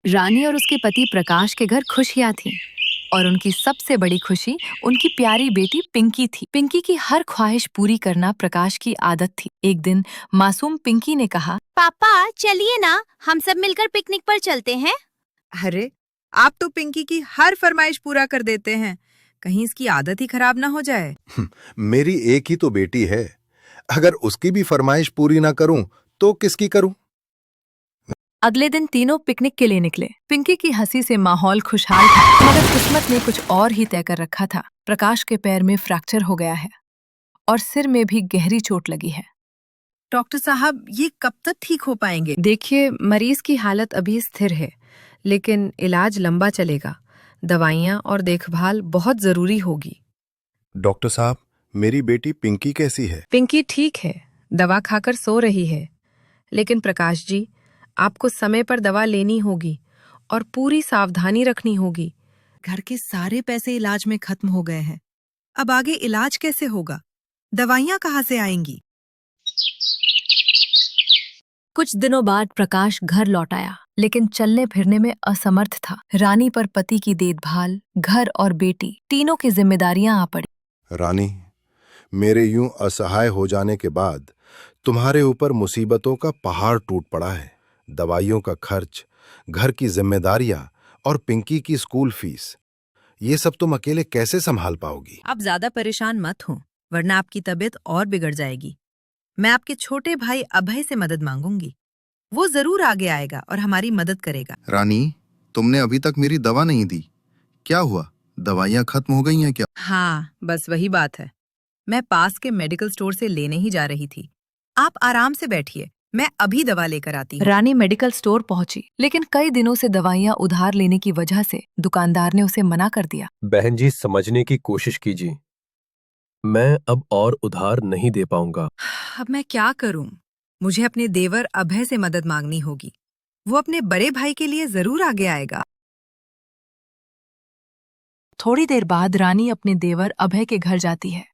रानी और उसके पति प्रकाश के घर खुशियां थीं और उनकी सबसे बड़ी खुशी उनकी प्यारी बेटी पिंकी थी। पिंकी की हर ख्वाहिश पूरी करना प्रकाश की आदत थी। एक दिन मासूम पिंकी ने कहा, पापा चलिए ना, हम सब मिलकर पिकनिक पर चलते हैं। अरे, आप तो पिंकी की हर फरमाइश पूरा कर देते हैं। कहीं इसकी आदत ही खराब ना हो जाए। मेरी एक ही तो बेटी है, अगर उसकी भी फरमाइश पूरी ना करूं तो किसकी करूं? अगले दिन तीनों पिकनिक के लिए निकले। पिंकी की हंसी से माहौल खुशहाल था, मगर किस्मत ने कुछ और ही तय कर रखा था। प्रकाश के पैर में फ्रैक्चर हो गया है और सिर में भी गहरी चोट लगी है। डॉक्टर साहब, ये कब तक ठीक हो पाएंगे? देखिए, मरीज की हालत अभी स्थिर है, लेकिन इलाज लंबा चलेगा। दवाइयाँ और देखभाल बहुत जरूरी होगी। डॉक्टर साहब, मेरी बेटी पिंकी कैसी है? पिंकी ठीक है, दवा खाकर सो रही है। लेकिन प्रकाश जी, आपको समय पर दवा लेनी होगी और पूरी सावधानी रखनी होगी। घर के सारे पैसे इलाज में खत्म हो गए हैं। अब आगे इलाज कैसे होगा? दवाइयाँ कहाँ से आएंगी? कुछ दिनों बाद प्रकाश घर लौट आया, लेकिन चलने फिरने में असमर्थ था। रानी पर पति की देखभाल, घर और बेटी तीनों की जिम्मेदारियां आ पड़ी। रानी, मेरे यूं असहाय हो जाने के बाद तुम्हारे ऊपर मुसीबतों का पहाड़ टूट पड़ा है। दवाइयों का खर्च, घर की जिम्मेदारियां और पिंकी की स्कूल फीस, ये सब तुम अकेले कैसे संभाल पाओगी? आप ज्यादा परेशान मत हो, वरना आपकी तबीयत और बिगड़ जाएगी। मैं आपके छोटे भाई अभय से मदद मांगूंगी। वो जरूर आगे आएगा और हमारी मदद करेगा। रानी, तुमने अभी तक मेरी दवा नहीं दी। क्या हुआ? दवाइयाँ खत्म हो गई हैं क्या? हाँ, बस वही बात है। मैं पास के मेडिकल स्टोर से लेने ही जा रही थी। आप आराम से बैठिए, मैं अभी दवा लेकर आती हूँ। रानी मेडिकल स्टोर पहुंची, लेकिन कई दिनों से दवाइयां उधार लेने की वजह से दुकानदार ने उसे मना कर दिया। बहन जी, समझने की कोशिश कीजिए, मैं अब और उधार नहीं दे पाऊंगा। अब मैं क्या करूं? मुझे अपने देवर अभय से मदद मांगनी होगी। वो अपने बड़े भाई के लिए जरूर आगे आएगा। थोड़ी देर बाद रानी अपने देवर अभय के घर जाती है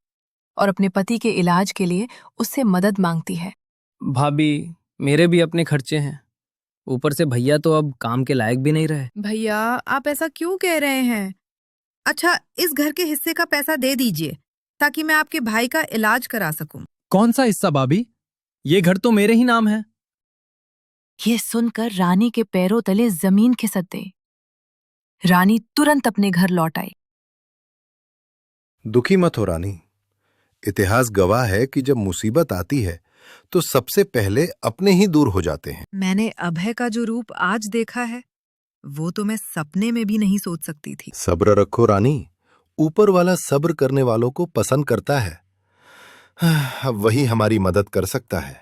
और अपने पति के इलाज के लिए उससे मदद मांगती है। भाभी, मेरे भी अपने खर्चे हैं। ऊपर से भैया तो अब काम के लायक भी नहीं रहे। भैया, आप ऐसा क्यों कह रहे हैं? अच्छा, इस घर के हिस्से का पैसा दे दीजिए ताकि मैं आपके भाई का इलाज करा सकूं। कौन सा हिस्सा भाभी? ये घर तो मेरे ही नाम है। ये सुनकर रानी के पैरों तले जमीन खिसक गई। रानी तुरंत अपने घर लौट आई। दुखी मत हो रानी, इतिहास गवाह है कि जब मुसीबत आती है तो सबसे पहले अपने ही दूर हो जाते हैं। मैंने अभय का जो रूप आज देखा है, वो तो मैं सपने में भी नहीं सोच सकती थी। सब्र रखो रानी, ऊपर वाला सब्र करने वालों को पसंद करता है। अब वही हमारी मदद कर सकता है।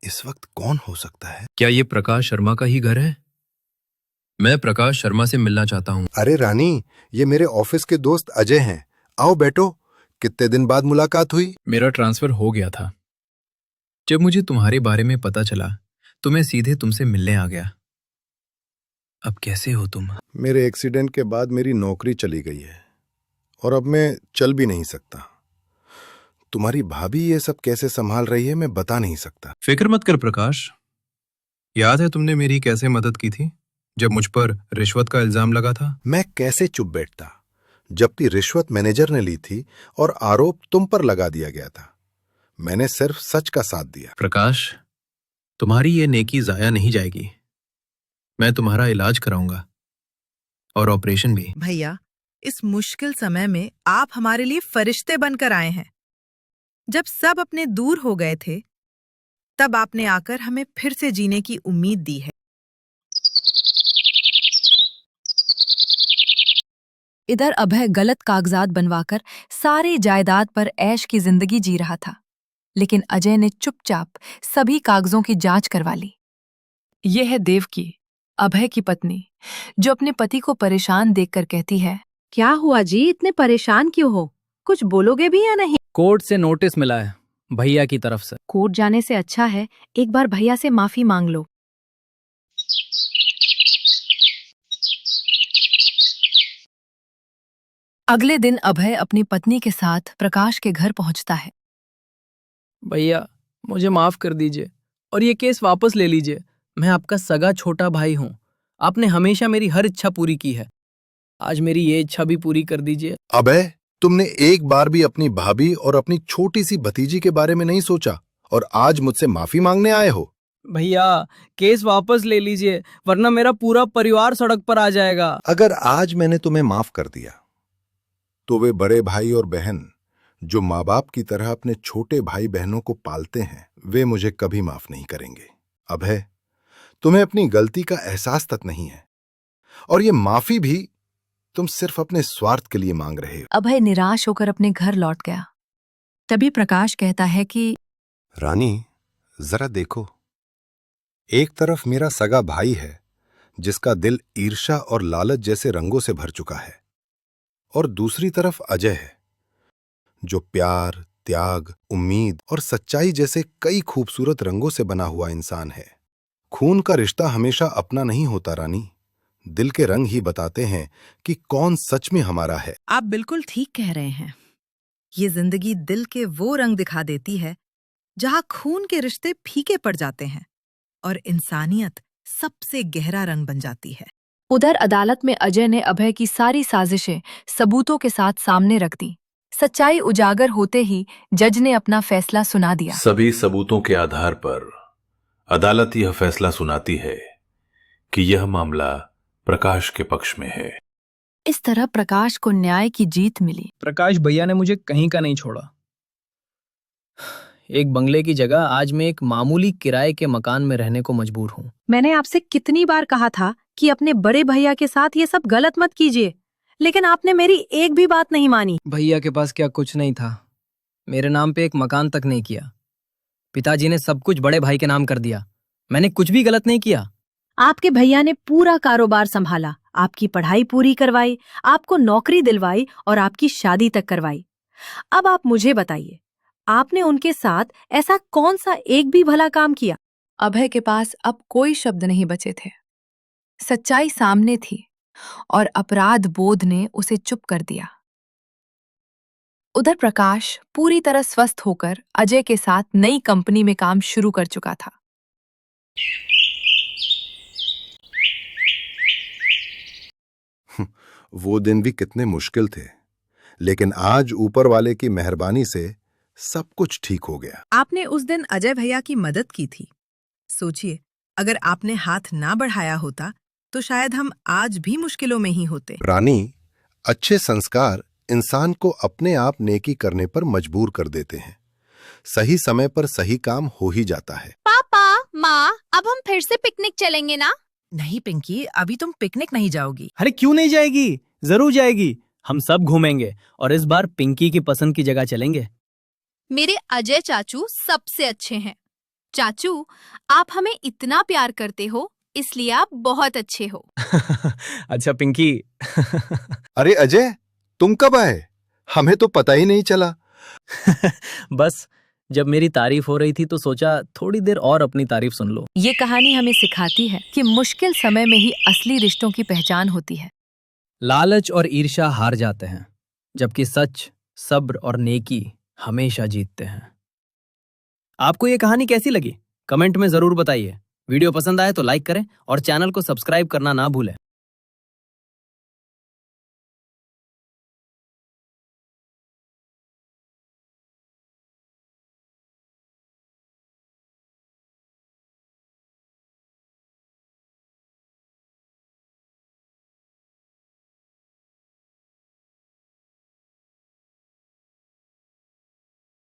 इस वक्त कौन हो सकता है? क्या ये प्रकाश शर्मा का ही घर है? मैं प्रकाश शर्मा से मिलना चाहता हूँ। अरे रानी, ये मेरे ऑफिस के दोस्त अजय हैं। आओ बैठो, कितने दिन बाद मुलाकात हुई। मेरा ट्रांसफर हो गया था। जब मुझे तुम्हारे बारे में पता चला तो मैं सीधे तुमसे मिलने आ गया। अब कैसे हो तुम? मेरे एक्सीडेंट के बाद मेरी नौकरी चली गई है और अब मैं चल भी नहीं सकता। तुम्हारी भाभी ये सब कैसे संभाल रही है मैं बता नहीं सकता। फिक्र मत कर प्रकाश, याद है तुमने मेरी कैसे मदद की थी जब मुझ पर रिश्वत का इल्जाम लगा था? मैं कैसे चुप बैठता, जबकि रिश्वत मैनेजर ने ली थी और आरोप तुम पर लगा दिया गया था। मैंने सिर्फ सच का साथ दिया। प्रकाश, तुम्हारी ये नेकी जाया नहीं जाएगी। मैं तुम्हारा इलाज कराऊंगा और ऑपरेशन भी। भैया, इस मुश्किल समय में आप हमारे लिए फरिश्ते बनकर आए हैं। जब सब अपने दूर हो गए थे, तब आपने आकर हमें फिर से जीने की उम्मीद दी है। इधर अभय गलत कागजात बनवाकर सारी जायदाद पर ऐश की जिंदगी जी रहा था, लेकिन अजय ने चुपचाप सभी कागजों की जांच करवा ली। यह है देवकी, अभय की पत्नी, जो अपने पति को परेशान देखकर कहती है, क्या हुआ जी, इतने परेशान क्यों हो? कुछ बोलोगे भी या नहीं? कोर्ट से नोटिस मिला है भैया की तरफ से। कोर्ट जाने से अच्छा है एक बार भैया से माफी मांग लो। अगले दिन अभय अपनी पत्नी के साथ प्रकाश के घर पहुंचता है। भैया, मुझे माफ कर दीजिए और ये केस वापस ले लीजिए। मैं आपका सगा छोटा भाई हूँ। आपने हमेशा मेरी हर इच्छा पूरी की है। आज मेरी ये इच्छा भी पूरी कर दीजिए। अभय, तुमने एक बार भी अपनी भाभी और अपनी छोटी सी भतीजी के बारे में नहीं सोचा और आज मुझसे माफी मांगने आए हो। भैया, केस वापस ले लीजिए, वरना मेरा पूरा परिवार सड़क पर आ जाएगा। अगर आज मैंने तुम्हें माफ कर दिया तो वे बड़े भाई और बहन जो माँ बाप की तरह अपने छोटे भाई बहनों को पालते हैं, वे मुझे कभी माफ नहीं करेंगे। अभय, तुम्हें अपनी गलती का एहसास तक नहीं है और ये माफी भी तुम सिर्फ अपने स्वार्थ के लिए मांग रहे हो। अभय निराश होकर अपने घर लौट गया। तभी प्रकाश कहता है कि रानी, जरा देखो, एक तरफ मेरा सगा भाई है जिसका दिल ईर्ष्या और लालच जैसे रंगों से भर चुका है, और दूसरी तरफ अजय है जो प्यार, त्याग, उम्मीद और सच्चाई जैसे कई खूबसूरत रंगों से बना हुआ इंसान है। खून का रिश्ता हमेशा अपना नहीं होता रानी, दिल के रंग ही बताते हैं कि कौन सच में हमारा है। आप बिल्कुल ठीक कह रहे हैं। ये जिंदगी दिल के वो रंग दिखा देती है जहां खून के रिश्ते फीके पड़ जाते हैं और इंसानियत सबसे गहरा रंग बन जाती है। उधर अदालत में अजय ने अभय की सारी साजिशें सबूतों के साथ सामने रख दी। सच्चाई उजागर होते ही जज ने अपना फैसला सुना दिया। सभी सबूतों के आधार पर अदालत यह फैसला सुनाती है कि यह मामला प्रकाश के पक्ष में है। इस तरह प्रकाश को न्याय की जीत मिली। प्रकाश भैया ने मुझे कहीं का नहीं छोड़ा। एक बंगले की जगह आज मैं एक मामूली किराए के मकान में रहने को मजबूर हूँ। मैंने आपसे कितनी बार कहा था कि अपने बड़े भैया के साथ ये सब गलत मत कीजिए, लेकिन आपने मेरी एक भी बात नहीं मानी। भैया के पास क्या कुछ नहीं था, मेरे नाम पे एक मकान तक नहीं किया। पिताजी ने सब कुछ बड़े भाई के नाम कर दिया। मैंने कुछ भी गलत नहीं किया। आपके भैया ने पूरा कारोबार संभाला, आपकी पढ़ाई पूरी करवाई, आपको नौकरी दिलवाई और आपकी शादी तक करवाई। अब आप मुझे बताइए, आपने उनके साथ ऐसा कौन सा एक भी भला काम किया? अभय के पास अब कोई शब्द नहीं बचे थे। सच्चाई सामने थी और अपराध बोध ने उसे चुप कर दिया। उधर प्रकाश पूरी तरह स्वस्थ होकर अजय के साथ नई कंपनी में काम शुरू कर चुका था। वो दिन भी कितने मुश्किल थे, लेकिन आज ऊपर वाले की मेहरबानी से सब कुछ ठीक हो गया। आपने उस दिन अजय भैया की मदद की थी। सोचिए, अगर आपने हाथ ना बढ़ाया होता तो शायद हम आज भी मुश्किलों में ही होते। रानी, अच्छे संस्कार इंसान को अपने आप नेकी करने पर मजबूर कर देते हैं। सही समय पर सही काम हो ही जाता है। पापा, माँ, अब हम फिर से पिकनिक चलेंगे ना? नहीं पिंकी, अभी तुम पिकनिक नहीं जाओगी। अरे क्यों नहीं जाएगी? जरूर जाएगी। हम सब घूमेंगे और इस बार पिंकी की पसंद की जगह चलेंगे। मेरे अजय चाचू सबसे अच्छे हैं। चाचू, आप हमें इतना प्यार करते हो, इसलिए आप बहुत अच्छे हो। अच्छा पिंकी। अरे अजय, तुम कब आए? हमें तो पता ही नहीं चला। बस जब मेरी तारीफ हो रही थी तो सोचा थोड़ी देर और अपनी तारीफ सुन लो। ये कहानी हमें सिखाती है कि मुश्किल समय में ही असली रिश्तों की पहचान होती है। लालच और ईर्ष्या हार जाते हैं, जबकि सच, सब्र और नेकी हमेशा जीतते हैं। आपको ये कहानी कैसी लगी? कमेंट में जरूर बताइए। वीडियो पसंद आए तो लाइक करें और चैनल को सब्सक्राइब करना ना भूलें।